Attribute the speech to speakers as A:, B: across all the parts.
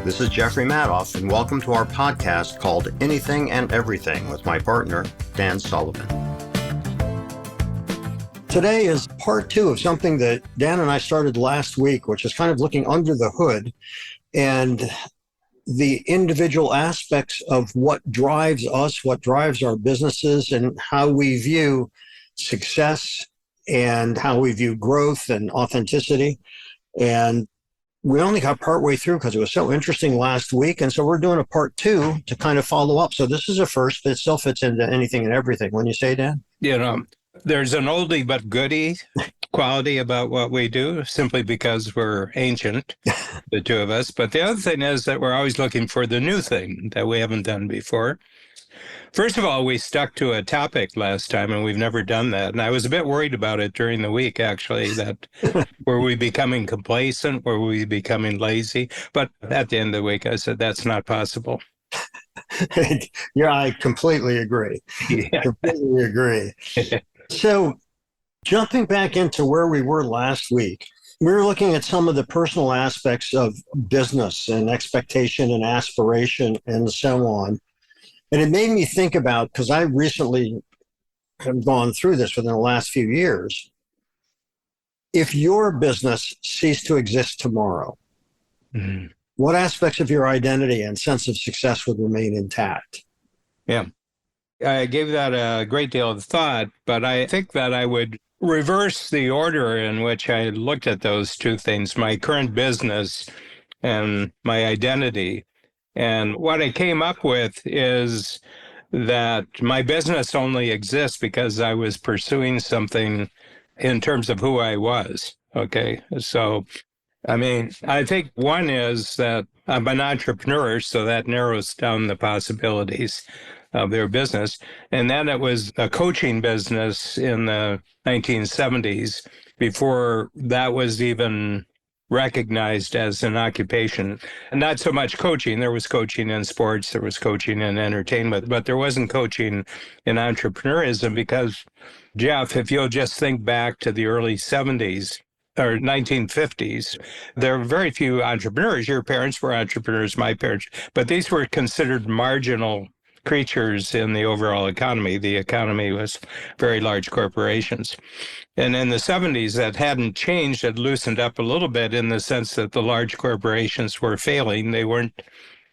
A: This is Jeffrey Madoff, and welcome to our podcast called Anything and Everything with my partner, Dan Sullivan. Today is part two of something that Dan and I started last week, which is kind of looking under the hood and the individual aspects of what drives us, what drives our businesses, and how we view success and how we view growth and authenticity. And we only got partway through because it was so interesting last week. And so we're doing a part two to kind of follow up. So this is a first, but it still fits into anything and everything. Wouldn't you say, Dan?
B: There's an oldie but goodie quality about what we do, simply because we're ancient, the two of us. But the other thing is that we're always looking for the new thing that we haven't done before. First of all, we stuck to a topic last time, and we've never done that. And I was a bit worried about it during the week, actually, that were we becoming complacent? Were we becoming lazy? But at the end of the week, I said, that's not possible.
A: Yeah, I completely agree.
B: Yeah.
A: Completely agree. So jumping back into where we were last week, we were looking at some of the personal aspects of business and expectation and aspiration and so on. And it made me think about, because I recently have gone through this within the last few years, if your business ceased to exist tomorrow, what aspects of your identity and sense of success would remain intact?
B: Yeah. I gave that a great deal of thought, but I think that I would reverse the order in which I looked at those two things, my current business and my identity. And what I came up with is that my business only exists because I was pursuing something in terms of who I was. Okay. So, I think one is that I'm an entrepreneur, so that narrows down the possibilities of their business. And then it was a coaching business in the 1970s before that was even recognized as an occupation. And not so much coaching. There was coaching in sports, there was coaching in entertainment, but there wasn't coaching in entrepreneurism because, Jeff, if you'll just think back to the early 70s or 1950s, there were very few entrepreneurs. Your parents were entrepreneurs, my parents, but these were considered marginal creatures in the overall economy. The economy was very large corporations. And in the 70s, that hadn't changed. It loosened up a little bit in the sense that the large corporations were failing. They weren't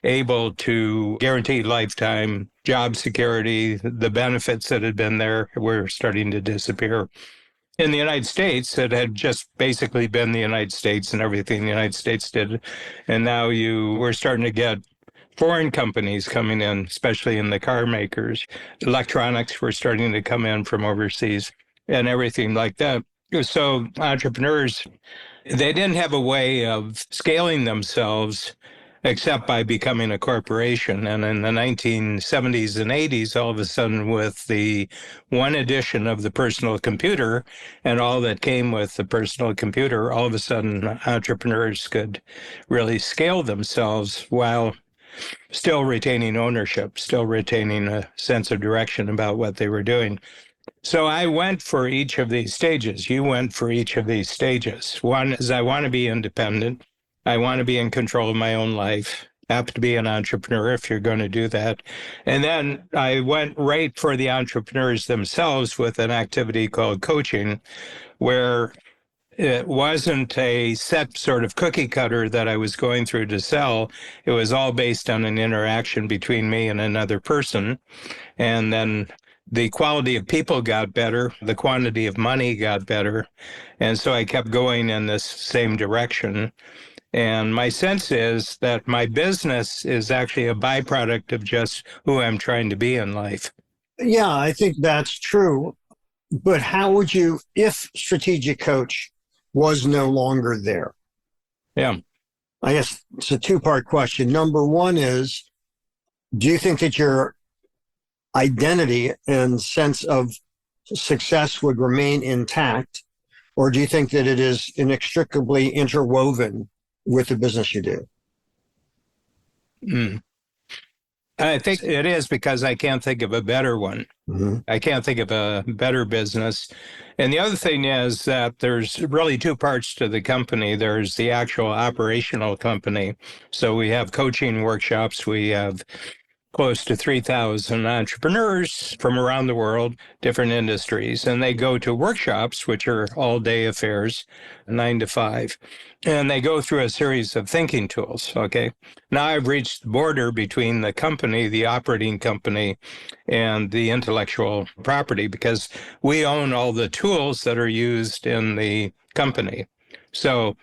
B: able to guarantee lifetime job security. The benefits that had been there were starting to disappear. In the United States, it had just basically been the United States and everything the United States did. And now we're starting to get foreign companies coming in, especially in the car makers. Electronics were starting to come in from overseas and everything like that. So entrepreneurs, they didn't have a way of scaling themselves except by becoming a corporation. And in the 1970s and 80s, all of a sudden, with the one edition of the personal computer and all that came with the personal computer, all of a sudden entrepreneurs could really scale themselves while still retaining ownership, still retaining a sense of direction about what they were doing. So I went for each of these stages. You went for each of these stages. One is I want to be independent. I want to be in control of my own life. Have to be an entrepreneur if you're going to do that. And then I went right for the entrepreneurs themselves with an activity called coaching, where it wasn't a set sort of cookie cutter that I was going through to sell. It was all based on an interaction between me and another person. And then the quality of people got better, the quantity of money got better. And so I kept going in this same direction. And my sense is that my business is actually a byproduct of just who I'm trying to be in life.
A: Yeah, I think that's true. But how would you, if Strategic Coach was no longer there?
B: Yeah.
A: I guess it's a two-part question. Number one is, do you think that your identity and sense of success would remain intact, or do you think that it is inextricably interwoven with the business you do?
B: I think it is because I can't think of a better one.
A: Mm-hmm.
B: I can't think of a better business. And the other thing is that there's really two parts to the company. There's the actual operational company. So we have coaching workshops. We have close to 3,000 entrepreneurs from around the world, different industries, and they go to workshops, which are all-day affairs, 9 to 5, and they go through a series of thinking tools, okay? Now I've reached the border between the company, the operating company, and the intellectual property because we own all the tools that are used in the company. So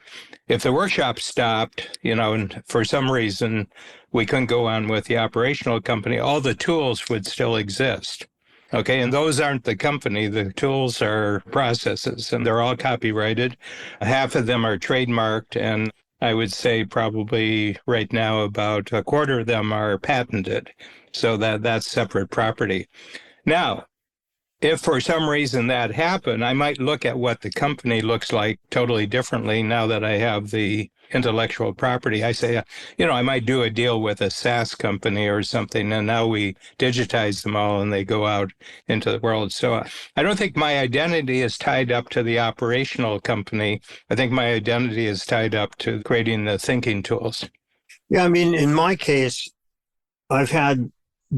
B: if the workshop stopped, and for some reason we couldn't go on with the operational company, all the tools would still exist. Okay, and those aren't the company. The tools are processes, and they're all copyrighted. Half of them are trademarked, and I would say probably right now about a quarter of them are patented. So that's separate property. Now, if for some reason that happened, I might look at what the company looks like totally differently now that I have the intellectual property. I say, I might do a deal with a SaaS company or something, and now we digitize them all and they go out into the world. So I don't think my identity is tied up to the operational company. I think my identity is tied up to creating the thinking tools.
A: Yeah, I mean, in my case, I've had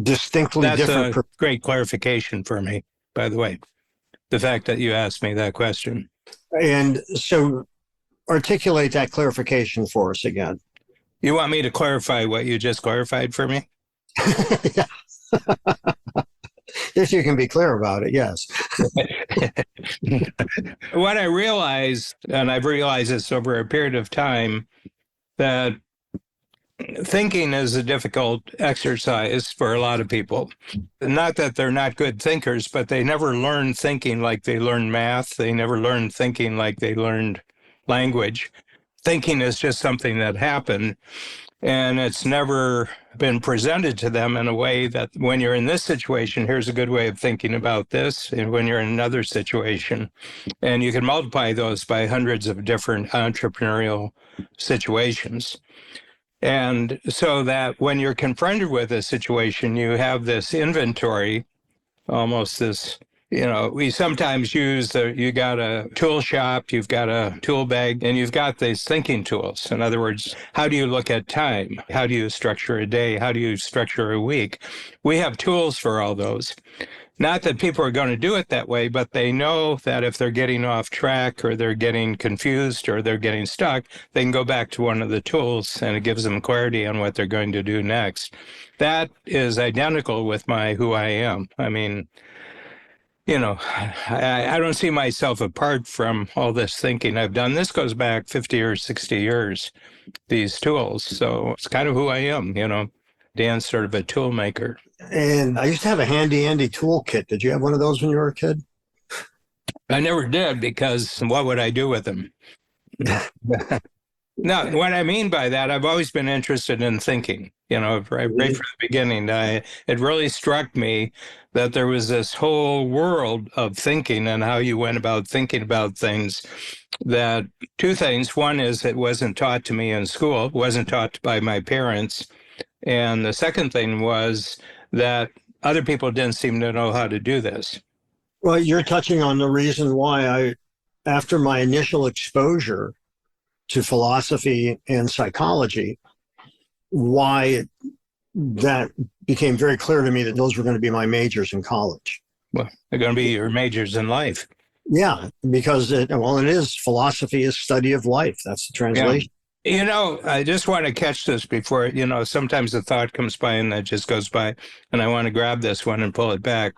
A: distinctly different.
B: That's a great clarification for me, by the way, the fact that you asked me that question.
A: And so articulate that clarification for us again.
B: You want me to clarify what you just clarified for me?
A: Yeah. If you can be clear about it, yes.
B: What I realized, and I've realized this over a period of time, that thinking is a difficult exercise for a lot of people. Not that they're not good thinkers, but they never learn thinking like they learn math. They never learn thinking like they learned language. Thinking is just something that happened, and it's never been presented to them in a way that when you're in this situation, here's a good way of thinking about this, and when you're in another situation. And you can multiply those by hundreds of different entrepreneurial situations. And so that when you're confronted with a situation, you have this inventory, almost this, we sometimes use you got a tool shop, you've got a tool bag, and you've got these thinking tools. In other words, how do you look at time? How do you structure a day? How do you structure a week? We have tools for all those. Not that people are going to do it that way, but they know that if they're getting off track or they're getting confused or they're getting stuck, they can go back to one of the tools and it gives them clarity on what they're going to do next. That is identical with who I am. I mean, I don't see myself apart from all this thinking I've done. This goes back 50 or 60 years, these tools. So it's kind of who I am, Dan's sort of a tool maker.
A: And I used to have a handy toolkit. Did you have one of those when you were a kid?
B: I never did, because what would I do with them? No, what I mean by that, I've always been interested in thinking, right from the beginning. It really struck me that there was this whole world of thinking and how you went about thinking about things. That two things. One is it wasn't taught to me in school, it wasn't taught by my parents. And the second thing was that other people didn't seem to know how to do this.
A: Well, you're touching on the reason why after my initial exposure to philosophy and psychology, why that became very clear to me that those were going to be my majors in college.
B: Well, they're going to be your majors in life.
A: Yeah, because it is philosophy is study of life. That's the translation.
B: Yeah. I just want to catch this before, sometimes the thought comes by and that just goes by, and I want to grab this one and pull it back.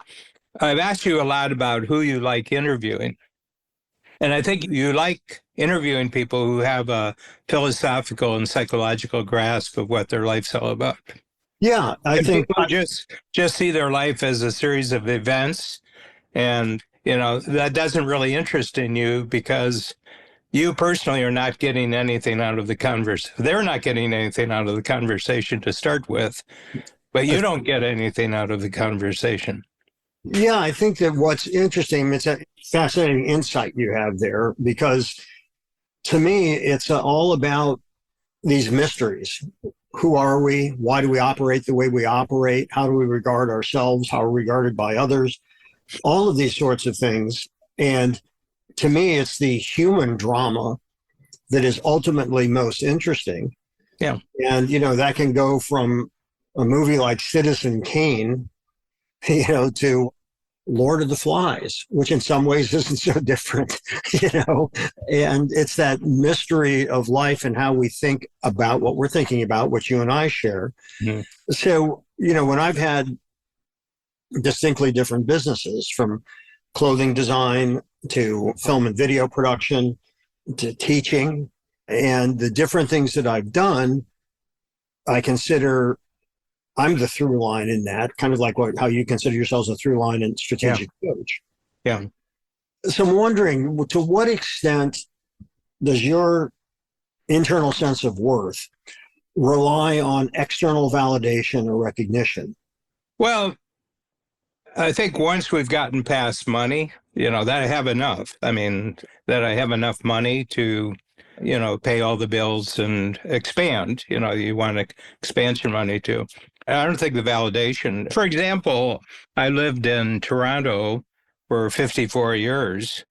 B: I've asked you a lot about who you like interviewing. And I think you like interviewing people who have a philosophical and psychological grasp of what their life's all about.
A: Yeah, I think
B: people just see their life as a series of events, and that doesn't really interest in you because you personally are not getting anything out of the conversation. They're not getting anything out of the conversation to start with, but you don't get anything out of the conversation.
A: Yeah, I think that what's interesting, it's a fascinating insight you have there, because to me, it's all about these mysteries. who are we? Why do we operate the way we operate? How do we regard ourselves? How are we regarded by others? All of these sorts of things. And to me, it's the human drama that is ultimately most interesting.
B: Yeah.
A: And, that can go from a movie like Citizen Kane, to Lord of the Flies, which in some ways isn't so different, and it's that mystery of life and how we think about what we're thinking about, which you and I share.
B: Mm-hmm.
A: So, when I've had distinctly different businesses, from clothing design to film and video production to teaching, and the different things that I've done, I consider I'm the through line in that, kind of like how you consider yourselves a through line in strategic coach.
B: Yeah.
A: So I'm wondering, to what extent does your internal sense of worth rely on external validation or recognition?
B: Well, I think once we've gotten past money, that I have enough. I mean, that I have enough money to, pay all the bills and expand. You want expansion money too. I don't think the validation, for example, I lived in Toronto for 54 years,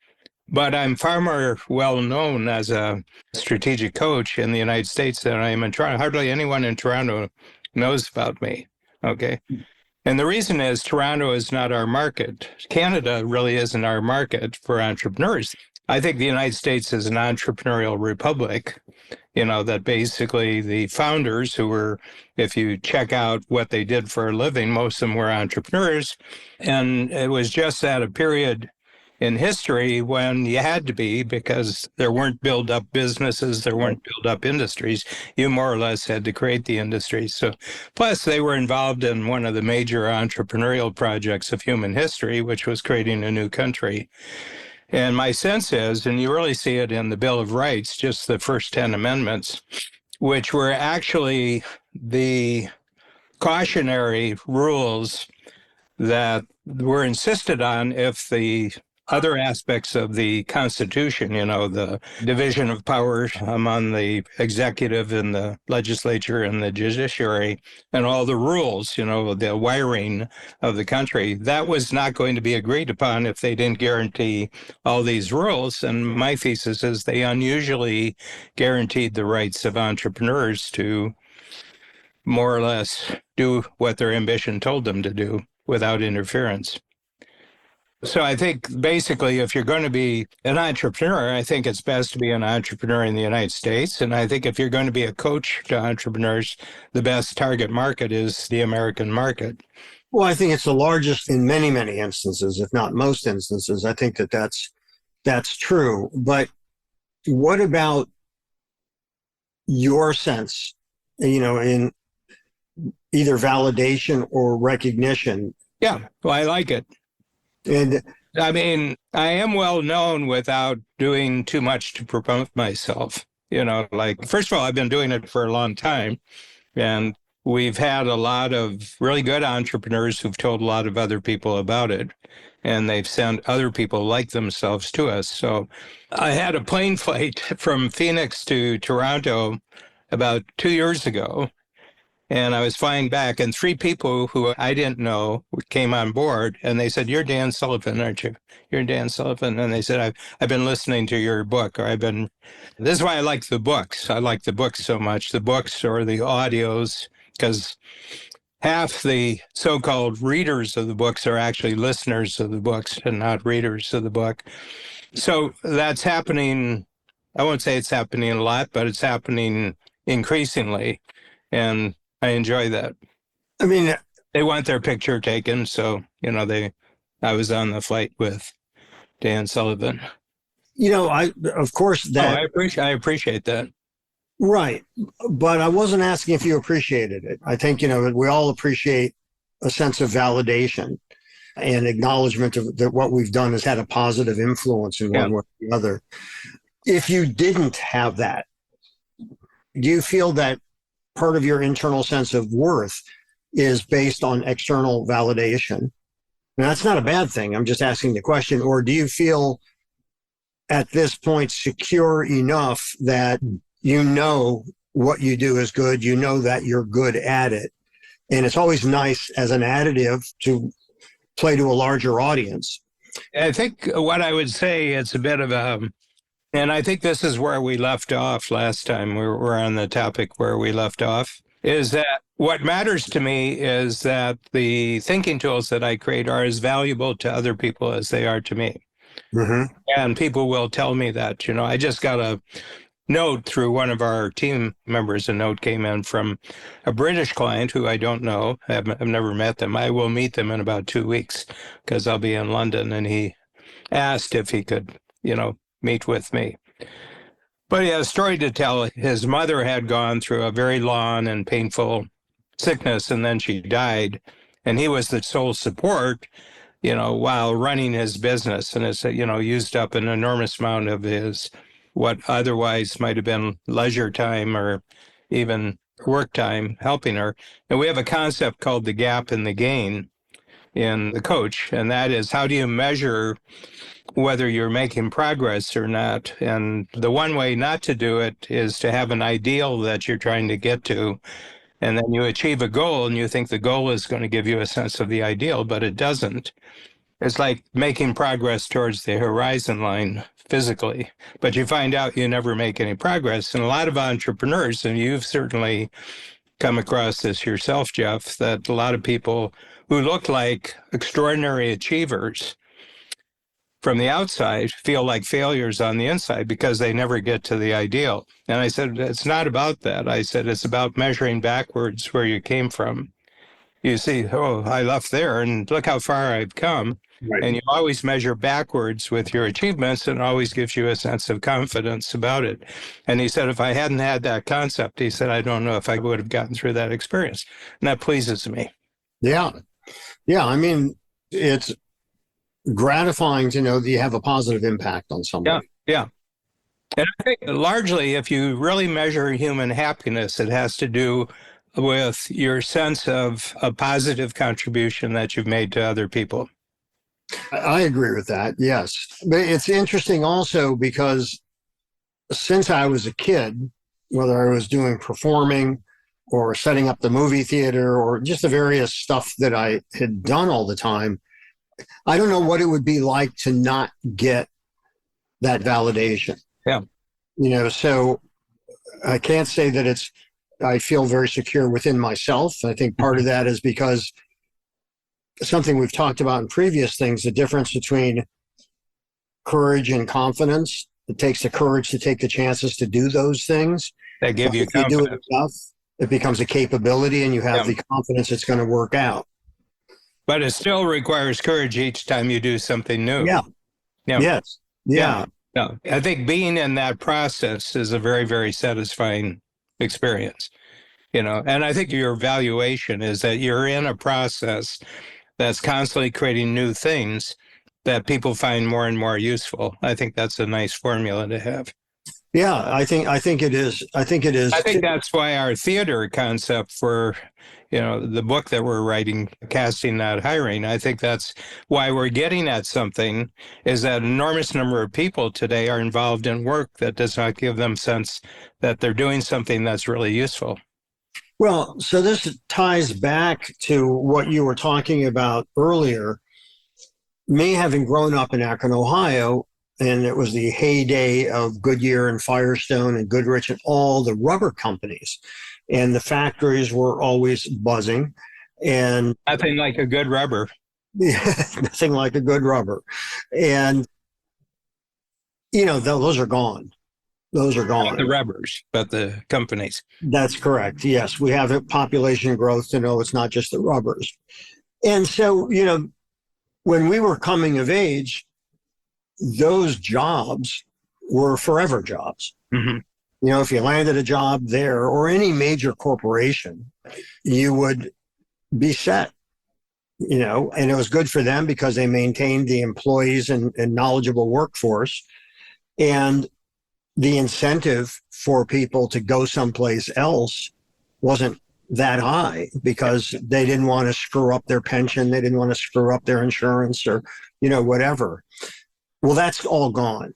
B: but I'm far more well known as a strategic coach in the United States than I am in Toronto. Hardly anyone in Toronto knows about me. Okay. And the reason is Toronto is not our market. Canada really isn't our market for entrepreneurs. I think the United States is an entrepreneurial republic, that basically the founders who were, if you check out what they did for a living, most of them were entrepreneurs. And it was just at a period in history when you had to be, because there weren't built up businesses, there weren't built up industries. You more or less had to create the industries. So, plus they were involved in one of the major entrepreneurial projects of human history, which was creating a new country. And my sense is, and you really see it in the Bill of Rights, just the first 10 amendments, which were actually the cautionary rules that were insisted on if the other aspects of the Constitution, the division of powers among the executive and the legislature and the judiciary, and all the rules, the wiring of the country, that was not going to be agreed upon if they didn't guarantee all these rules. And my thesis is they unusually guaranteed the rights of entrepreneurs to more or less do what their ambition told them to do without interference. So I think basically if you're going to be an entrepreneur, I think it's best to be an entrepreneur in the United States. And I think if you're going to be a coach to entrepreneurs, the best target market is the American market.
A: Well, I think it's the largest in many, many instances, if not most instances. I think that's true. But what about your sense, in either validation or recognition?
B: Yeah, well, I like it.
A: And
B: I mean, I am well known without doing too much to promote myself. First of all, I've been doing it for a long time, and we've had a lot of really good entrepreneurs who've told a lot of other people about it, and they've sent other people like themselves to us. So I had a plane flight from Phoenix to Toronto about 2 years ago. And I was flying back, and 3 people who I didn't know came on board, and they said, "You're Dan Sullivan, aren't you? You're Dan Sullivan." And they said, I've been listening to your book, or this is why I like the books. I like the books so much, the books or the audios, because half the so-called readers of the books are actually listeners of the books and not readers of the book. So that's happening. I won't say it's happening a lot, but it's happening increasingly. And I enjoy that.
A: I mean,
B: they want their picture taken. So, I was on the flight with Dan Sullivan.
A: I
B: appreciate that.
A: Right. But I wasn't asking if you appreciated it. I think, we all appreciate a sense of validation and acknowledgement of that what we've done has had a positive influence in one way or the other. If you didn't have that, do you feel that part of your internal sense of worth is based on external validation? Now, that's not a bad thing. I'm just asking the question. Or do you feel at this point secure enough that what you do is good. You know that you're good at it. And it's always nice as an additive to play to a larger audience.
B: I think what I would say, it's a bit of a, and I think this is where we left off last time. We're on the topic where we left off, is that what matters to me is that the thinking tools that I create are as valuable to other people as they are to me.
A: Mm-hmm.
B: And people will tell me that. I just got a note through one of our team members. A note came in from a British client who I don't know. I've never met them. I will meet them in about 2 weeks because I'll be in London. And he asked if he could, meet with me. But he had a story to tell. His mother had gone through a very long and painful sickness, and then she died. And he was the sole support, while running his business. And it's, used up an enormous amount of his, what otherwise might have been leisure time or even work time helping her. And we have a concept called the gap and the gain in the coach. And that is, how do you measure whether you're making progress or not? And the one way not to do it is to have an ideal that you're trying to get to. And then you achieve a goal and you think the goal is going to give you a sense of the ideal, but it doesn't. It's like making progress towards the horizon line physically, but you find out you never make any progress. And a lot of entrepreneurs, and you've certainly come across this yourself, Jeff, that a lot of people who look like extraordinary achievers from the outside feel like failures on the inside because they never get to the ideal. And I said, it's not about that. I said, it's about measuring backwards where you came from. You see, oh, I left there and look how far I've come. Right. And you always measure backwards with your achievements, and it always gives you a sense of confidence about it. And he said, if I hadn't had that concept, he said, I don't know if I would have gotten through that experience. And that pleases me.
A: Yeah. Yeah. I mean, it's gratifying to know that you have a positive impact on somebody.
B: Yeah. And I think largely, if you really measure human happiness, it has to do with your sense of a positive contribution that you've made to other people.
A: I agree with that. Yes. But it's interesting also because since I was a kid, whether I was doing performing or setting up the movie theater or just the various stuff that I had done all the time, I don't know what it would be like to not get that validation.
B: Yeah.
A: So I can't say that I feel very secure within myself. I think part of that is because something we've talked about in previous things, the difference between courage and confidence. It takes the courage to take the chances to do those things.
B: That give you confidence.
A: If you do it enough, it becomes a capability and you have the confidence it's going to work out.
B: But it still requires courage each time you do something new.
A: Yeah. Yes. Yeah.
B: No, I think being in that process is a very, very satisfying experience, and I think your evaluation is that you're in a process that's constantly creating new things that people find more and more useful. I think that's a nice formula to have.
A: Yeah, I think it is. I think
B: that's why our theater concept for, the book that we're writing, Casting Not Hiring, I think that's why we're getting at something, is that an enormous number of people today are involved in work that does not give them sense that they're doing something that's really useful.
A: Well, so this ties back to what you were talking about earlier. Me having grown up in Akron, Ohio, and it was the heyday of Goodyear and Firestone and Goodrich and all the rubber companies. And the factories were always buzzing. And
B: nothing like a good rubber.
A: Nothing like a good rubber. And, those are gone. Those are gone.
B: Not the rubbers, but the companies.
A: That's correct. Yes, we have a population growth to know it's not just the rubbers. And so, when we were coming of age, those jobs were forever jobs.
B: Mm-hmm.
A: If you landed a job there or any major corporation, you would be set, and it was good for them because they maintained the employees and knowledgeable workforce. And the incentive for people to go someplace else wasn't that high because they didn't want to screw up their pension. They didn't want to screw up their insurance or, whatever. Well, that's all gone.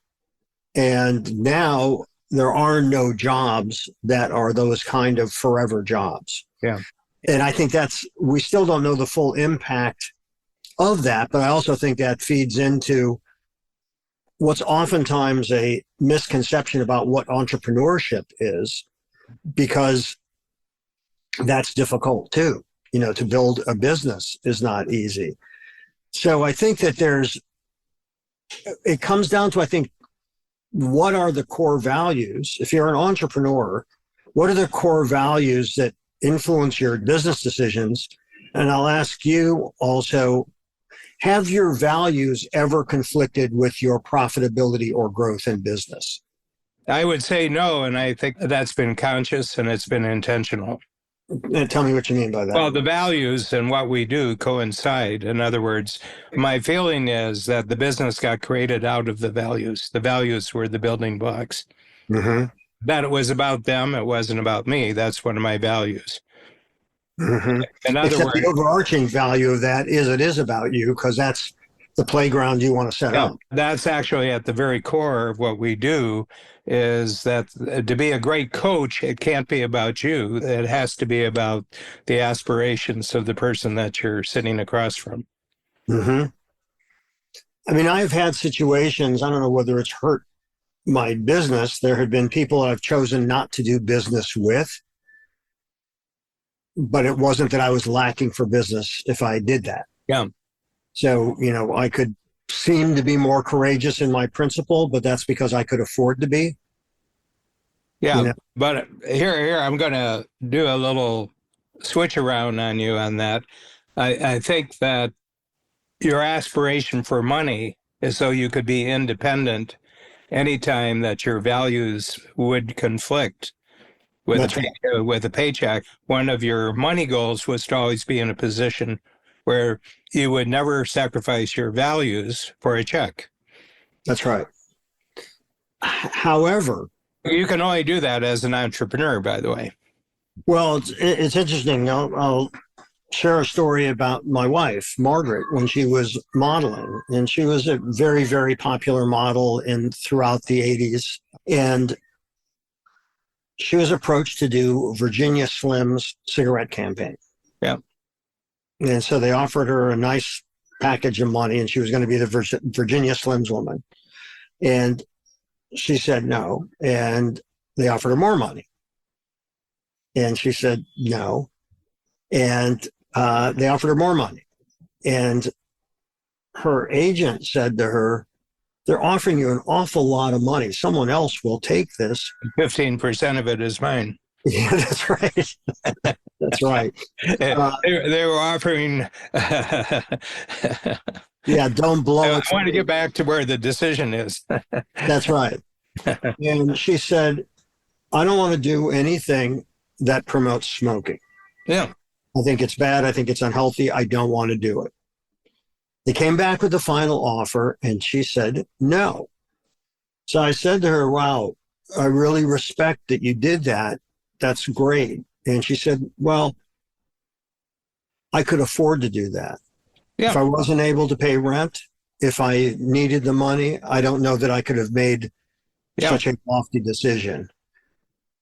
A: And now there are no jobs that are those kind of forever jobs.
B: Yeah.
A: And I think we still don't know the full impact of that, but I also think that feeds into what's oftentimes a misconception about what entrepreneurship is, because that's difficult too. To build a business is not easy. So I think that it comes down to, I think, what are the core values? If you're an entrepreneur, what are the core values that influence your business decisions? And I'll ask you also, have your values ever conflicted with your profitability or growth in business?
B: I would say no, and I think that's been conscious and it's been intentional.
A: And tell me what you mean by that.
B: Well, the values and what we do coincide. In other words, my feeling is that the business got created out of the values. The values were the building blocks.
A: Mm-hmm.
B: That it was about them, it wasn't about me. That's one of my values.
A: Mm-hmm.
B: In other
A: Except
B: words,
A: the overarching value of that is it is about you, because that's the playground you want to set up.
B: That's actually at the very core of what we do, is that to be a great coach, it can't be about you. It has to be about the aspirations of the person that you're sitting across from.
A: Mm-hmm. I mean, I've had situations, I don't know whether it's hurt my business. There had been people I've chosen not to do business with, but it wasn't that I was lacking for business if I did that.
B: Yeah.
A: So, I could seem to be more courageous in my principle, but that's because I could afford to be.
B: Yeah. But here, I'm going to do a little switch around on you on that. I think that your aspiration for money is so you could be independent anytime that your values would conflict with a paycheck. One of your money goals was to always be in a position where you would never sacrifice your values for a check.
A: That's right. However,
B: you can only do that as an entrepreneur, by the way.
A: Well, it's interesting. I'll share a story about my wife, Margaret, when she was modeling, and she was a very, very popular model throughout the 80s. And she was approached to do Virginia Slim's cigarette campaign.
B: Yeah.
A: And so they offered her a nice package of money, and she was going to be the Virginia Slims woman. And she said no. And they offered her more money. And she said no. And they offered her more money. And her agent said to her, they're offering you an awful lot of money. Someone else will take this.
B: 15% of it is mine.
A: Yeah, that's right. That's right.
B: They were offering.
A: Yeah, don't blow it.
B: I want to get back to where the decision is.
A: That's right. And she said, I don't want to do anything that promotes smoking.
B: Yeah.
A: I think it's bad. I think it's unhealthy. I don't want to do it. They came back with the final offer, and she said no. So I said to her, wow, I really respect that you did that. That's great. And she said, well, I could afford to do that. Yeah. If I wasn't able to pay rent, if I needed the money, I don't know that I could have made such a lofty decision.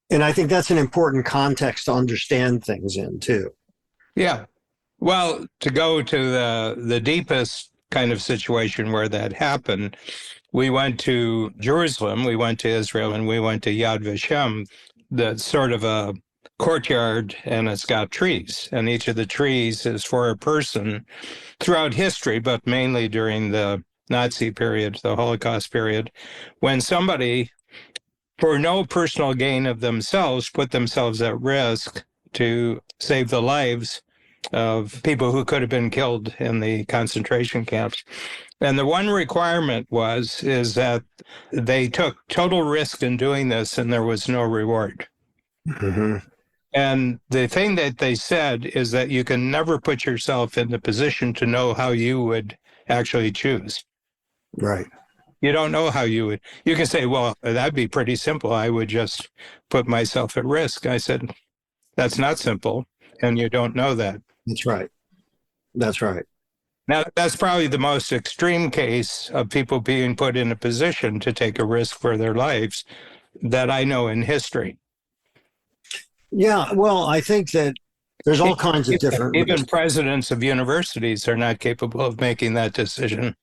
A: And I think that's an important context to understand things in, too.
B: Yeah. Well, to go to the deepest kind of situation where that happened, we went to Jerusalem, we went to Israel, and we went to Yad Vashem, that's sort of a courtyard, and it's got trees. And each of the trees is for a person throughout history, but mainly during the Nazi period, the Holocaust period, when somebody, for no personal gain of themselves, put themselves at risk to save the lives of people who could have been killed in the concentration camps. And the one requirement is that they took total risk in doing this, and there was no reward.
A: Mm-hmm.
B: And the thing that they said is that you can never put yourself in the position to know how you would actually choose.
A: Right.
B: You don't know how you would. You can say, well, that'd be pretty simple. I would just put myself at risk. I said, that's not simple, and you don't know that.
A: That's right. That's right.
B: Now, that's probably the most extreme case of people being put in a position to take a risk for their lives. that I know in history.
A: Yeah, well, I think that there's all kinds of different
B: Even
A: reasons.
B: presidents of universities are not capable of making that decision.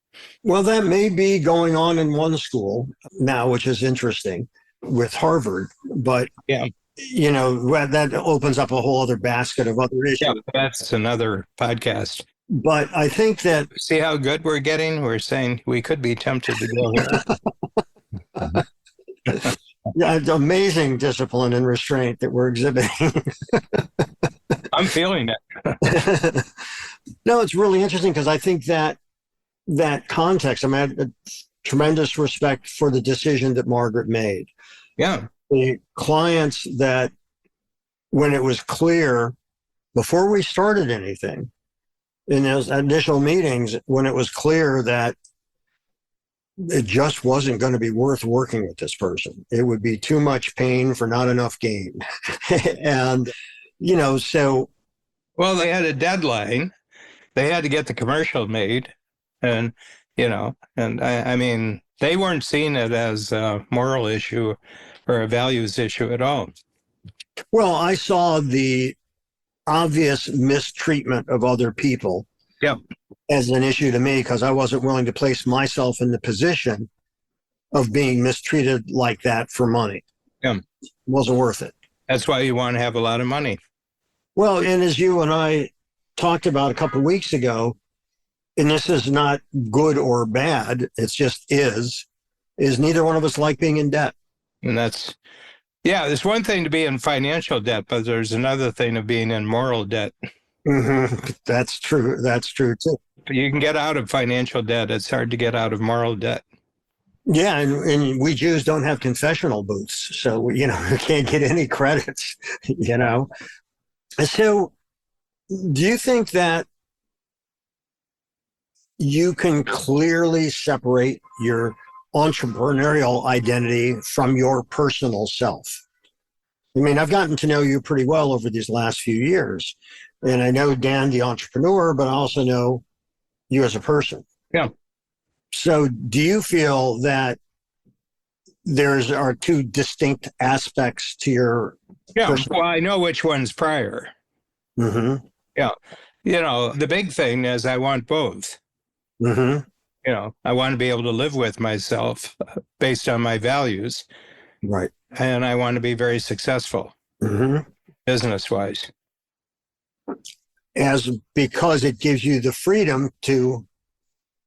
A: Well, that may be going on in one school now, which is interesting with Harvard, but
B: Yeah.
A: that opens up a whole other basket of other
B: Yeah,
A: issues.
B: that's another podcast.
A: But I think that
B: See how good we're getting? We're saying we could be tempted to go here.
A: yeah, it's amazing discipline and restraint that we're exhibiting.
B: I'm feeling it.
A: No, it's really interesting because I think that context, I mean, I had a tremendous respect for the decision that Margaret made.
B: Yeah.
A: The clients that, when it was clear before we started anything, in those initial meetings, when it was clear that it just wasn't going to be worth working with this person, it would be too much pain for not enough gain. And, so.
B: Well, they had a deadline. They had to get the commercial made. And, I mean, they weren't seeing it as a moral issue or a values issue at all.
A: Well, I saw the obvious mistreatment of other people as an issue to me because I wasn't willing to place myself in the position of being mistreated like that for money.
B: Yeah.
A: It wasn't worth it.
B: That's why you want to have a lot of money.
A: Well, and as you and I talked about a couple of weeks ago, and this is not good or bad, it's just is neither one of us like being in debt.
B: And there's one thing to be in financial debt, but there's another thing of being in moral debt.
A: Mm-hmm. That's true. That's true too.
B: You can get out of financial debt. It's hard to get out of moral debt.
A: Yeah, and we Jews don't have confessional booths, so we can't get any credits. So, do you think that you can clearly separate your entrepreneurial identity from your personal self? I mean, I've gotten to know you pretty well over these last few years, and I know Dan, the entrepreneur, but I also know you as a person.
B: Yeah.
A: So do you feel that are two distinct aspects to your
B: Well, I know which one's prior.
A: Mm-hmm.
B: Yeah. The big thing is I want both.
A: Mm-hmm.
B: I want to be able to live with myself based on my values.
A: Right.
B: And I want to be very successful business-wise.
A: Because it gives you the freedom to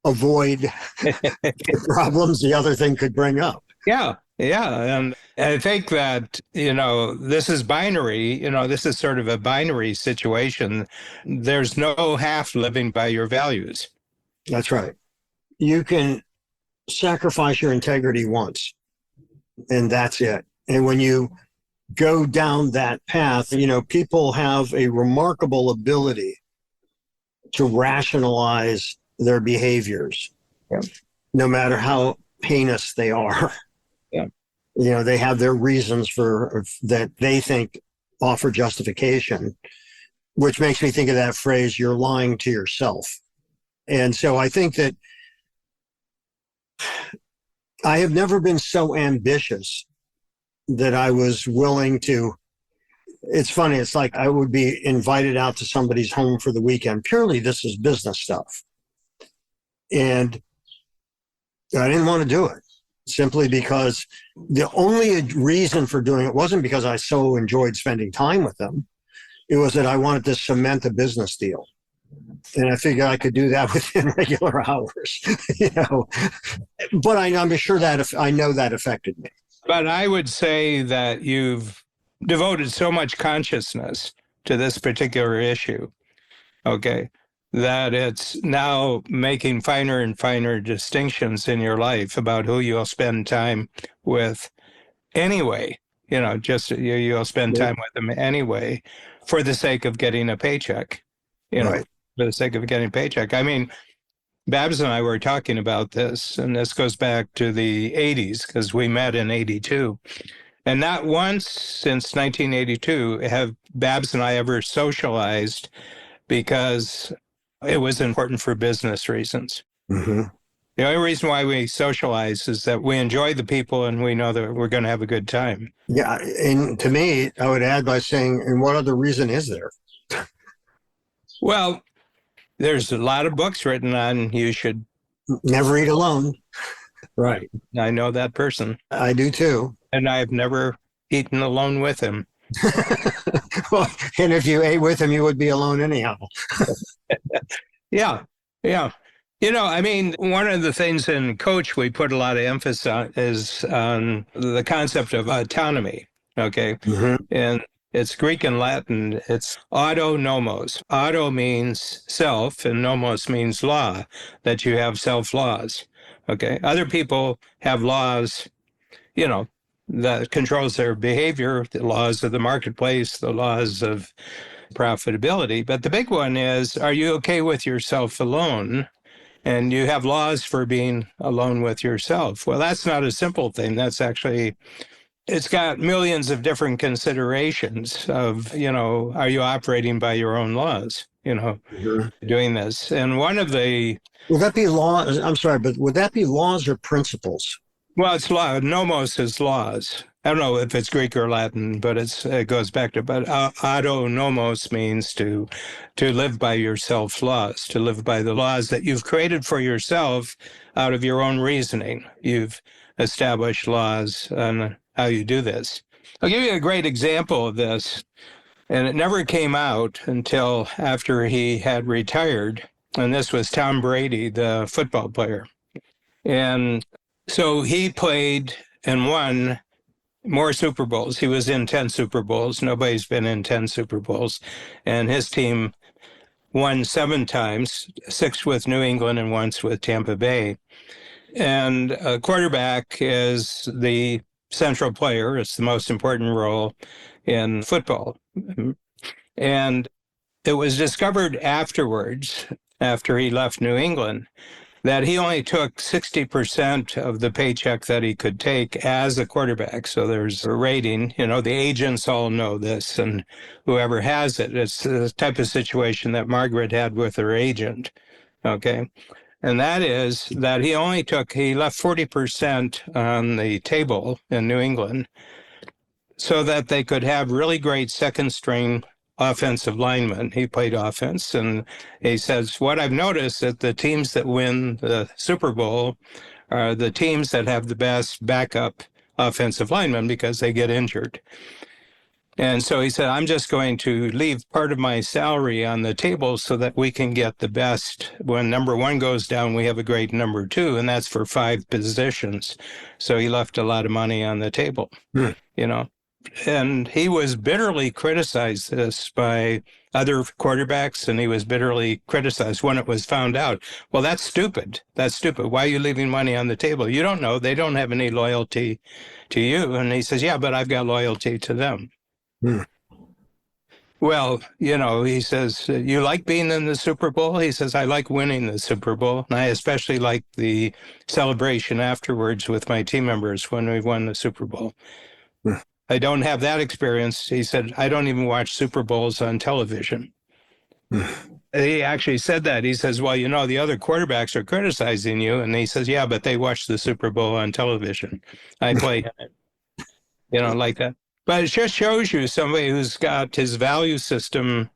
A: avoid the problems the other thing could bring up.
B: Yeah. And I think that, this is binary. This is sort of a binary situation. There's no half living by your values.
A: That's right. You can sacrifice your integrity once, and that's it. And when you go down that path, people have a remarkable ability to rationalize their behaviors, no matter how heinous they are.
B: Yeah.
A: They have their reasons for that they think offer justification, which makes me think of that phrase, you're lying to yourself. And so I think that I have never been so ambitious that I was willing to. It's funny. It's like I would be invited out to somebody's home for the weekend. Purely, this is business stuff. And I didn't want to do it simply because the only reason for doing it wasn't because I so enjoyed spending time with them. It was that I wanted to cement a business deal. And I figured I could do that within regular hours, But I'm sure that I know that affected me.
B: But I would say that you've devoted so much consciousness to this particular issue, that it's now making finer and finer distinctions in your life about who you'll spend time with anyway. You'll spend time with them anyway for the sake of getting a paycheck,
A: Right.
B: For the sake of getting a paycheck. I mean, Babs and I were talking about this, and this goes back to the 80s because we met in 82. And not once since 1982 have Babs and I ever socialized because it was important for business reasons.
A: Mm-hmm.
B: The only reason why we socialize is that we enjoy the people and we know that we're going to have a good time.
A: Yeah. And to me, I would add by saying, and what other reason is there?
B: Well, there's a lot of books written on you should
A: Never eat alone. Right.
B: I know that person,
A: I do too.
B: and I've never eaten alone with him.
A: Well, and if you ate with him, you would be alone anyhow.
B: Yeah, yeah. I mean, one of the things in Coach we put a lot of emphasis on is on the concept of autonomy, okay?
A: Mm-hmm.
B: And it's Greek and Latin. It's autonomos. Auto means self, and nomos means law, that you have self-laws, okay? Other people have laws, that controls their behavior, the laws of the marketplace, the laws of profitability. But the big one is, are you okay with yourself alone? And you have laws for being alone with yourself. Well, that's not a simple thing. That's actually, it's got millions of different considerations of, are you operating by your own laws,
A: Mm-hmm.
B: doing this? And one of the...
A: Would that be laws? I'm sorry, but would that be laws or principles?
B: Well, it's law. Nomos is laws. I don't know if it's Greek or Latin, but it goes back to, but autonomos means to live by your self-laws, to live by the laws that you've created for yourself out of your own reasoning. You've established laws on how you do this. I'll give you a great example of this, and it never came out until after he had retired, and this was Tom Brady, the football player. And so he played and won more Super Bowls. He was in 10 Super Bowls. Nobody's been in 10 Super Bowls. And his team won 7 times, 6 with New England and once with Tampa Bay. And a quarterback is the central player. It's the most important role in football. And it was discovered afterwards, after he left New England, that he only took 60% of the paycheck that he could take as a quarterback. So there's a rating, the agents all know this, and whoever has it, it's the type of situation that Margaret had with her agent, okay? And that is that he left 40% on the table in New England so that they could have really great second string offensive lineman. He played offense, and he says, what I've noticed that the teams that win the Super Bowl are the teams that have the best backup offensive linemen because they get injured. And so he said, I'm just going to leave part of my salary on the table so that we can get the best. When number 1 goes down, we have a great number 2, and that's for 5 positions. So he left a lot of money on the table, And he was bitterly criticized this by other quarterbacks, and he was bitterly criticized when it was found out. Well, that's stupid. That's stupid. Why are you leaving money on the table? You don't know. They don't have any loyalty to you. And he says, yeah, but I've got loyalty to them. Well, he says, you like being in the Super Bowl? He says, I like winning the Super Bowl. And I especially like the celebration afterwards with my team members when we won the Super Bowl. I don't have that experience. He said, I don't even watch Super Bowls on television. He actually said that. He says, well, the other quarterbacks are criticizing you. And he says, yeah, but they watch the Super Bowl on television. I play in it, like that. But it just shows you somebody who's got his value system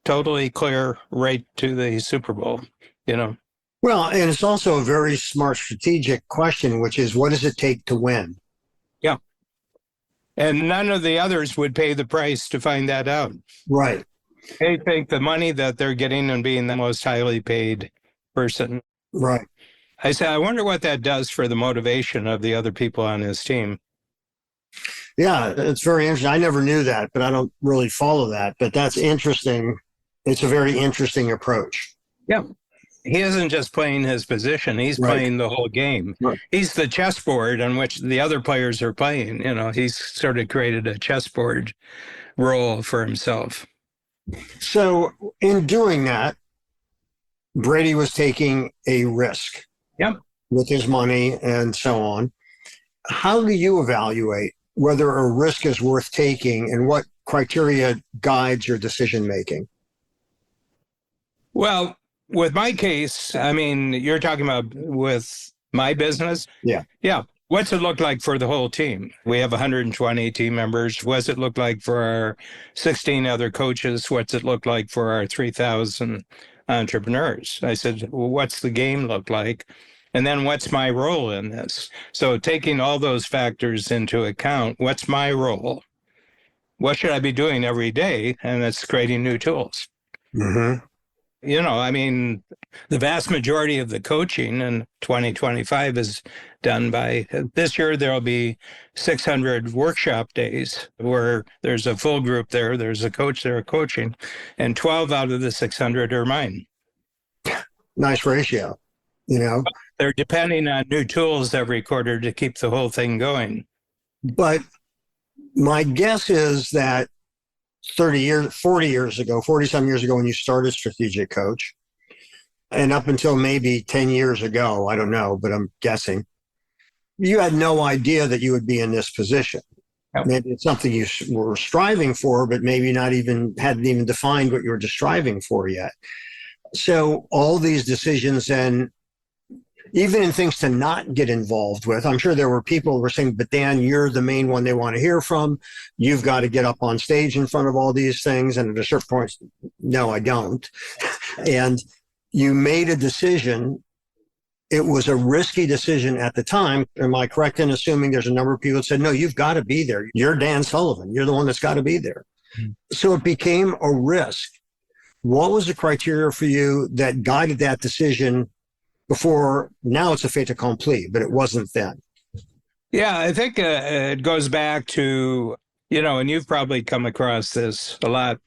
B: totally clear right to the Super Bowl,
A: Well, and it's also a very smart strategic question, which is, what does it take to win?
B: Yeah. And none of the others would pay the price to find that out.
A: Right.
B: They think the money that they're getting and being the most highly paid person.
A: Right.
B: I said, I wonder what that does for the motivation of the other people on his team.
A: Yeah, it's very interesting. I never knew that, but I don't really follow that. But that's interesting. It's a very interesting approach.
B: Yeah. He isn't just playing his position. He's playing the whole game. Right. He's the chessboard on which the other players are playing. He's sort of created a chessboard role for himself.
A: So in doing that, Brady was taking a risk with his money and so on. How do you evaluate whether a risk is worth taking and what criteria guides your decision making?
B: Well, With my case, I mean, you're talking about with my business.
A: Yeah.
B: Yeah. What's it look like for the whole team? We have 120 team members. What's it look like for our 16 other coaches? What's it look like for our 3,000 entrepreneurs? I said, well, what's the game look like? And then what's my role in this? So taking all those factors into account, what's my role? What should I be doing every day? And it's creating new tools.
A: Mm-hmm.
B: I mean, the vast majority of the coaching in 2025 is done by this year. There'll be 600 workshop days where there's a full group there. There's a coach there coaching, and 12 out of the 600 are mine.
A: Nice ratio,
B: They're depending on new tools every quarter to keep the whole thing going.
A: But my guess is that 40 some years ago when you started Strategic Coach, and up until maybe 10 years ago, I don't know, but I'm guessing, you had no idea that you would be in this position. Yep. Maybe it's something you were striving for, but maybe hadn't even defined what you were striving for yet. So all these decisions, and even in things to not get involved with, I'm sure there were people who were saying, but Dan, you're the main one they want to hear from. You've got to get up on stage in front of all these things. And at a certain point, no, I don't. And you made a decision. It was a risky decision at the time. Am I correct in assuming there's a number of people that said, no, you've got to be there. You're Dan Sullivan. You're the one that's got to be there. Mm-hmm. So it became a risk. What was the criteria for you that guided that decision before? Now it's a fait accompli, but it wasn't then.
B: Yeah, I think it goes back to, and you've probably come across this a lot,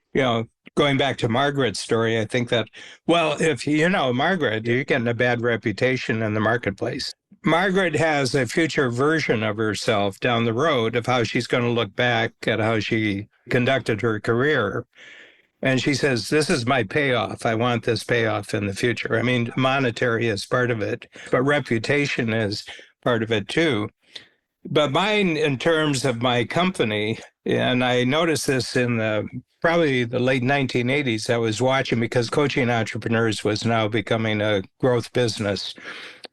B: going back to Margaret's story. I think that, well, if Margaret, you're getting a bad reputation in the marketplace. Margaret has a future version of herself down the road of how she's going to look back at how she conducted her career. And she says, this is my payoff. I want this payoff in the future. I mean, monetary is part of it, but reputation is part of it too. But mine, in terms of my company, and I noticed this in probably the late 1980s, I was watching, because coaching entrepreneurs was now becoming a growth business.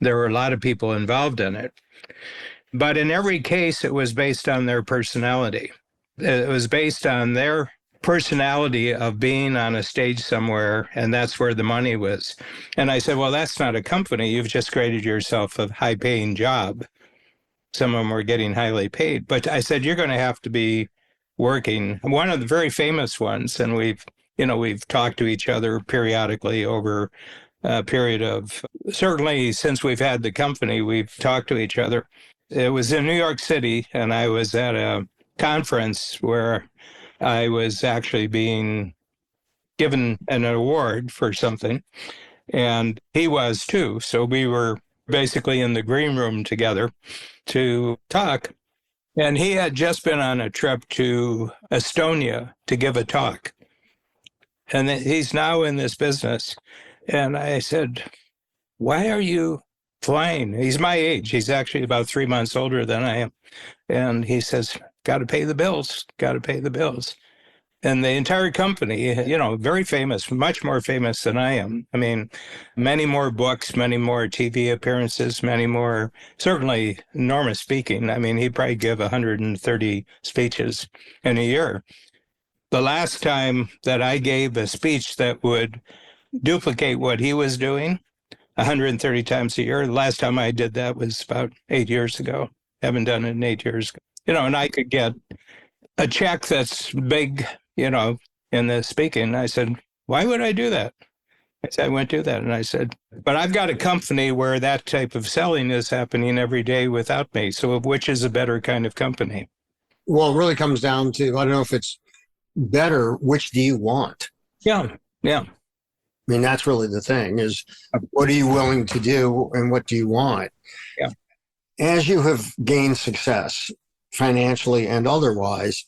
B: There were a lot of people involved in it. But in every case, it was based on their personality. It was based on their personality of being on a stage somewhere, and that's where the money was. And I said, well, that's not a company. You've just created yourself a high-paying job. Some of them were getting highly paid. But I said, you're going to have to be working. One of the very famous ones, and we've talked to each other periodically over a period of, certainly since we've had the company, we've talked to each other. It was in New York City, and I was at a conference where I was actually being given an award for something, and he was too. So we were basically in the green room together to talk. And he had just been on a trip to Estonia to give a talk. And he's now in this business. And I said, why are you flying? He's my age. He's actually about 3 months older than I am. And he says, got to pay the bills, got to pay the bills. And the entire company, very famous, much more famous than I am. I mean, many more books, many more TV appearances, many more, certainly enormous speaking. I mean, he'd probably give 130 speeches in a year. The last time that I gave a speech that would duplicate what he was doing 130 times a year, the last time I did that was about 8 years ago. Haven't done it in 8 years. And I could get a check that's big, in the speaking. I said, why would I do that? I said, I wouldn't do that. And I said, but I've got a company where that type of selling is happening every day without me. So which is a better kind of company?
A: Well, it really comes down to, I don't know if it's better, which do you want?
B: Yeah.
A: I mean, that's really the thing, is what are you willing to do and what do you want?
B: Yeah.
A: As you have gained success financially and otherwise,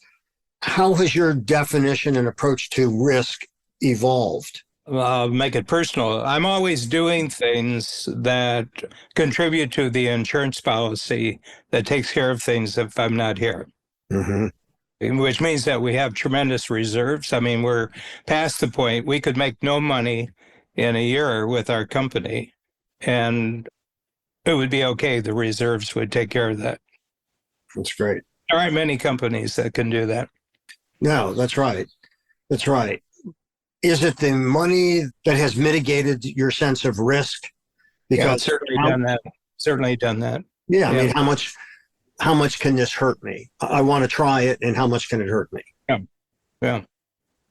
A: how has your definition and approach to risk evolved?
B: I'll make it personal. I'm always doing things that contribute to the insurance policy that takes care of things if I'm not here. Mm-hmm. Which means that we have tremendous reserves. I mean, we're past the point. We could make no money in a year with our company, and it would be okay. The reserves would take care of that.
A: That's great.
B: There aren't many companies that can do that.
A: No, that's right. That's right. Is it the money that has mitigated your sense of risk?
B: Yeah,
A: Because
B: it's certainly done that. Certainly done that.
A: Yeah, I mean, how much can this hurt me? I want to try it, and how much can it hurt me?
B: Yeah, yeah,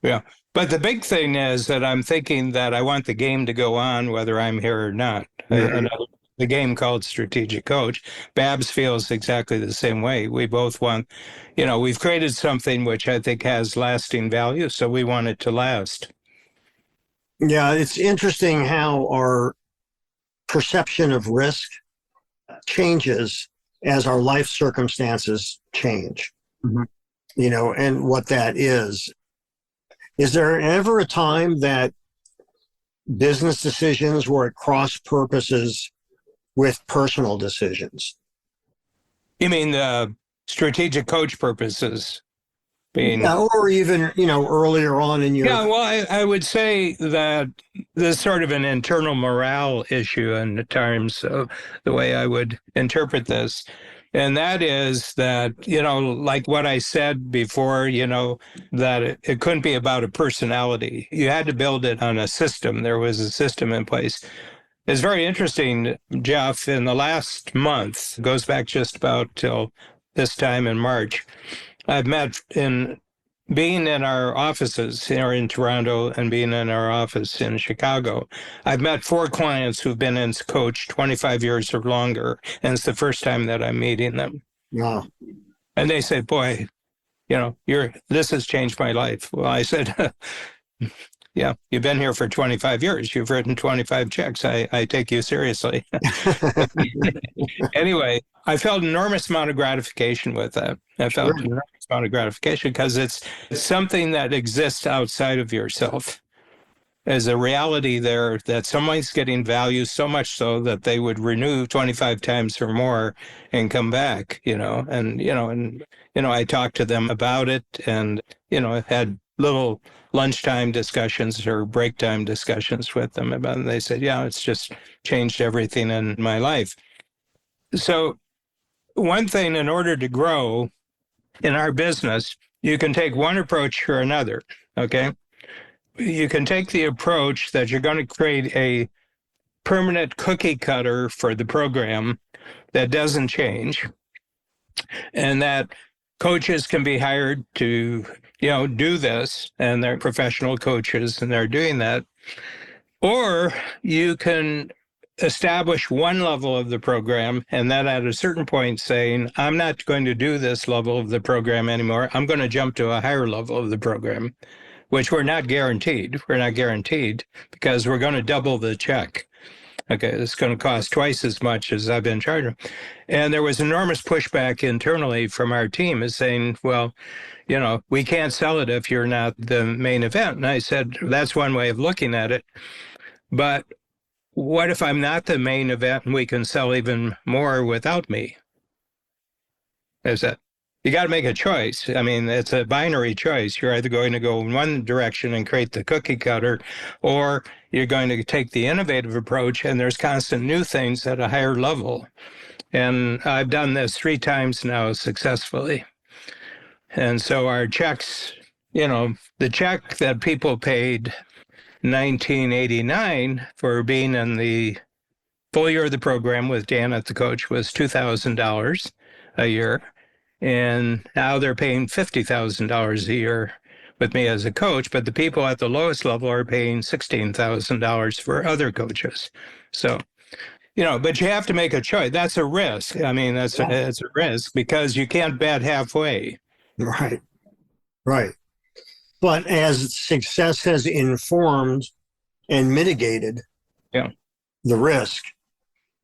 B: yeah. But the big thing is that I'm thinking that I want the game to go on whether I'm here or not. The game called Strategic Coach. Babs feels exactly the same way. We both want, we've created something which I think has lasting value, so we want it to last.
A: Yeah, it's interesting how our perception of risk changes as our life circumstances change. Mm-hmm. And what that is. Is there ever a time that business decisions were at cross purposes with personal decisions?
B: You mean the strategic coach purposes?
A: Or even, earlier on in your...
B: Yeah, well, I would say that there's sort of an internal morale issue in terms of the way I would interpret this. And that is that, like what I said before, that it couldn't be about a personality. You had to build it on a system. There was a system in place. It's very interesting, Jeff, in the last month, goes back just about till this time in March, I've met being in our offices here in Toronto and being in our office in Chicago, I've met 4 clients who've been in coach 25 years or longer, and it's the first time that I'm meeting them.
A: Wow.
B: And they say, boy, this has changed my life. Well, I said, yeah, you've been here for 25 years. You've written 25 checks. I take you seriously. Anyway, I felt an enormous amount of gratification with that. I felt an enormous amount of gratification because it's something that exists outside of yourself. There's a reality there that someone's getting value so much so that they would renew 25 times or more and come back, I talked to them about it and, had little lunchtime discussions or break time discussions with them about it. And they said, yeah, it's just changed everything in my life. So one thing, in order to grow in our business, you can take one approach or another, okay? You can take the approach that you're going to create a permanent cookie cutter for the program that doesn't change, and that coaches can be hired to, do this, and they're professional coaches and they're doing that. Or you can establish one level of the program and then at a certain point saying, I'm not going to do this level of the program anymore. I'm going to jump to a higher level of the program, which we're not guaranteed. We're not guaranteed because we're going to double the check. Okay, it's going to cost twice as much as I've been charging. And there was enormous pushback internally from our team is saying, well, we can't sell it if you're not the main event. And I said, that's one way of looking at it. But what if I'm not the main event and we can sell even more without me? Is that you got to make a choice. I mean, it's a binary choice. You're either going to go in one direction and create the cookie cutter, or you're going to take the innovative approach, and there's constant new things at a higher level. And I've done this 3 times now successfully. And so our checks, the check that people paid 1989 for being in the full year of the program with Dan at the coach was $2,000 a year. And now they're paying $50,000 a year with me as a coach, but the people at the lowest level are paying $16,000 for other coaches. So, but you have to make a choice. That's a risk. I mean, it's a risk because you can't bet halfway.
A: Right. Right. But as success has informed and mitigated the risk,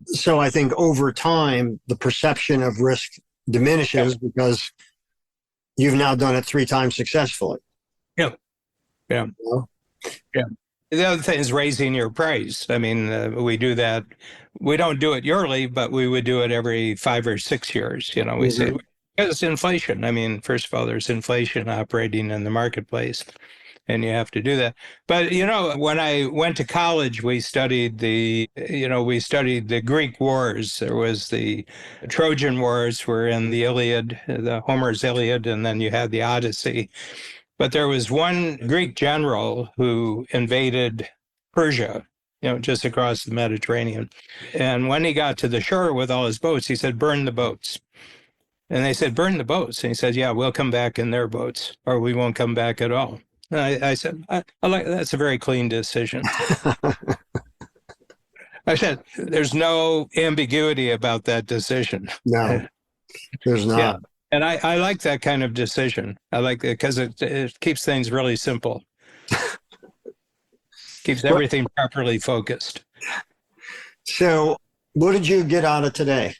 A: so I think over time, the perception of risk diminishes because you've now done it 3 times successfully.
B: Yeah. Yeah. Yeah. The other thing is raising your price. I mean, we do that. We don't do it yearly, but we would do it every 5 or 6 years. We say Because inflation. I mean, first of all, there's inflation operating in the marketplace, and you have to do that. But, when I went to college, we studied the Greek wars. There was the Trojan Wars were in the Iliad, the Homer's Iliad, and then you had the Odyssey. But there was one Greek general who invaded Persia, just across the Mediterranean. And when he got to the shore with all his boats, he said, burn the boats. And they said, burn the boats. And he said, yeah, we'll come back in their boats, or we won't come back at all. And I said, I like that's a very clean decision. I said, there's no ambiguity about that decision.
A: No, there's not.
B: Yeah. And I like that kind of decision. I like it because it keeps things really simple. Keeps everything properly focused.
A: So what did you get out of today?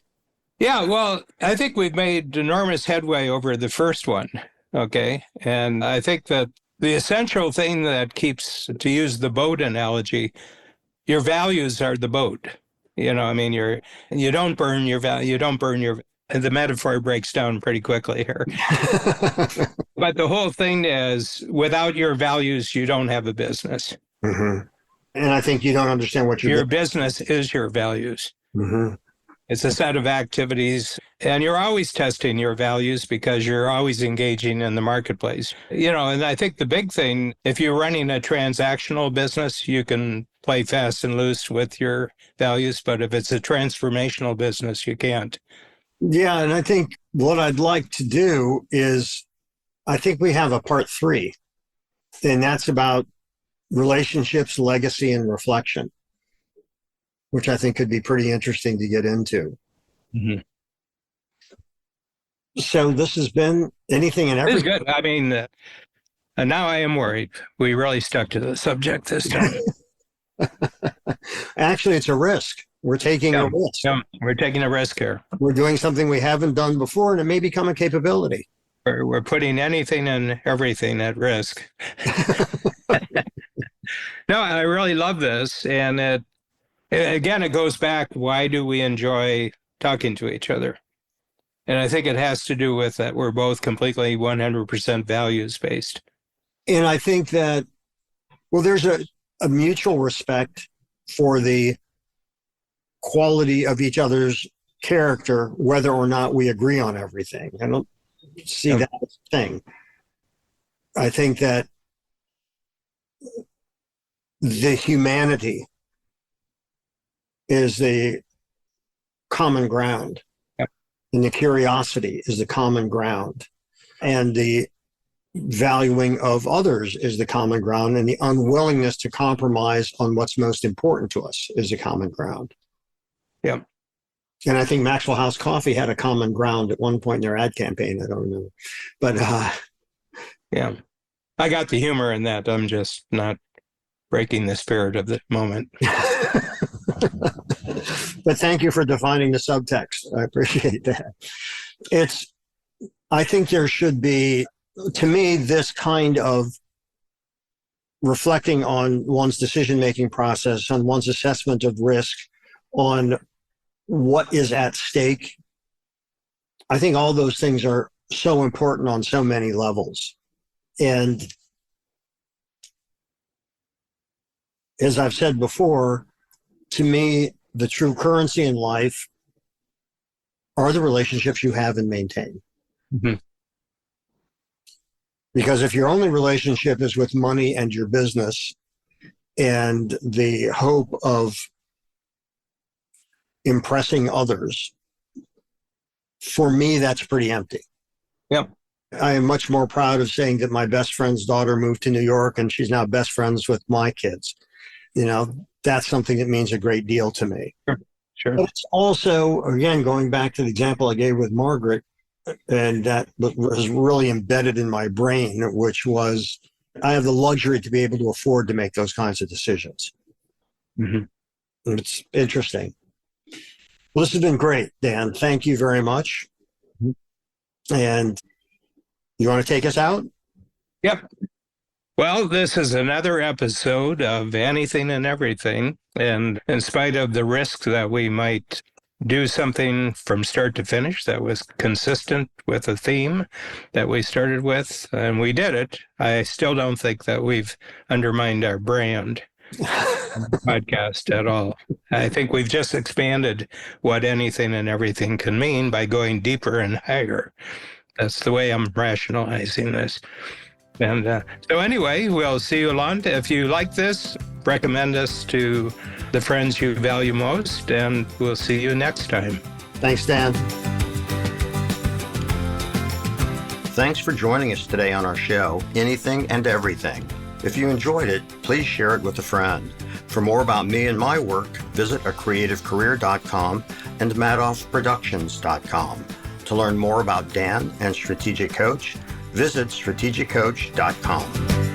B: Yeah, well, I think we've made enormous headway over the first one, okay? And I think that the essential thing that keeps, to use the boat analogy, your values are the boat. You don't burn your value, the metaphor breaks down pretty quickly here. But the whole thing is, without your values, you don't have a business.
A: Mm-hmm. And I think you don't understand what
B: your business is your values.
A: Mm-hmm.
B: It's a set of activities, and you're always testing your values because you're always engaging in the marketplace. And I think the big thing, if you're running a transactional business, you can play fast and loose with your values, but if it's a transformational business, you can't.
A: Yeah, and I think what I'd like to do is, I think we have a part 3, and that's about relationships, legacy, and reflection, which I think could be pretty interesting to get into.
B: Mm-hmm.
A: So this has been Anything and Everything.
B: It's good. I mean, and now I am worried. We really stuck to the subject this time.
A: Actually, it's a risk. We're taking a risk.
B: Yeah, we're taking a risk here.
A: We're doing something we haven't done before, and it may become a capability.
B: We're putting anything and everything at risk. No, I really love this. And it goes back, why do we enjoy talking to each other? And I think it has to do with that we're both completely 100% values-based.
A: And I think that, there's a mutual respect for the quality of each other's character, whether or not we agree on everything. I don't see that as a thing. I think that the humanity is the common ground.
B: Yep.
A: And the curiosity is the common ground. And the valuing of others is the common ground. And the unwillingness to compromise on what's most important to us is the common ground.
B: Yeah.
A: And I think Maxwell House Coffee had a common ground at one point in their ad campaign. I don't remember. But
B: yeah, I got the humor in that. I'm just not breaking the spirit of the moment.
A: But thank you for defining the subtext. I appreciate that. I think there should be, to me, this kind of reflecting on one's decision-making process, on one's assessment of risk, on what is at stake. I think all those things are so important on so many levels. And as I've said before, to me, the true currency in life are the relationships you have and maintain.
B: Mm-hmm.
A: Because if your only relationship is with money and your business and the hope of impressing others, for me, that's pretty empty.
B: Yep.
A: I am much more proud of saying that my best friend's daughter moved to New York and she's now best friends with my kids. That's something that means a great deal to me.
B: Sure.
A: But it's also, again, going back to the example I gave with Margaret, and that was really embedded in my brain, which was I have the luxury to be able to afford to make those kinds of decisions.
B: Mm-hmm.
A: It's interesting. Well, this has been great, Dan. Thank you very much. Mm-hmm. And you want to take us out?
B: Yep. Well, this is another episode of Anything and Everything. And in spite of the risk that we might do something from start to finish that was consistent with a theme that we started with, and we did it. I still don't think that we've undermined our brand podcast at all. I think we've just expanded what anything and everything can mean by going deeper and higher. That's the way I'm rationalizing this. And so anyway, we'll see you along. If you like this, recommend us to the friends you value most, and we'll see you next time.
A: Thanks, Dan. Thanks for joining us today on our show, Anything and Everything. If you enjoyed it, please share it with a friend. For more about me and my work, visit acreativecareer.com and madoffproductions.com. To learn more about Dan and Strategic Coach, visit strategiccoach.com.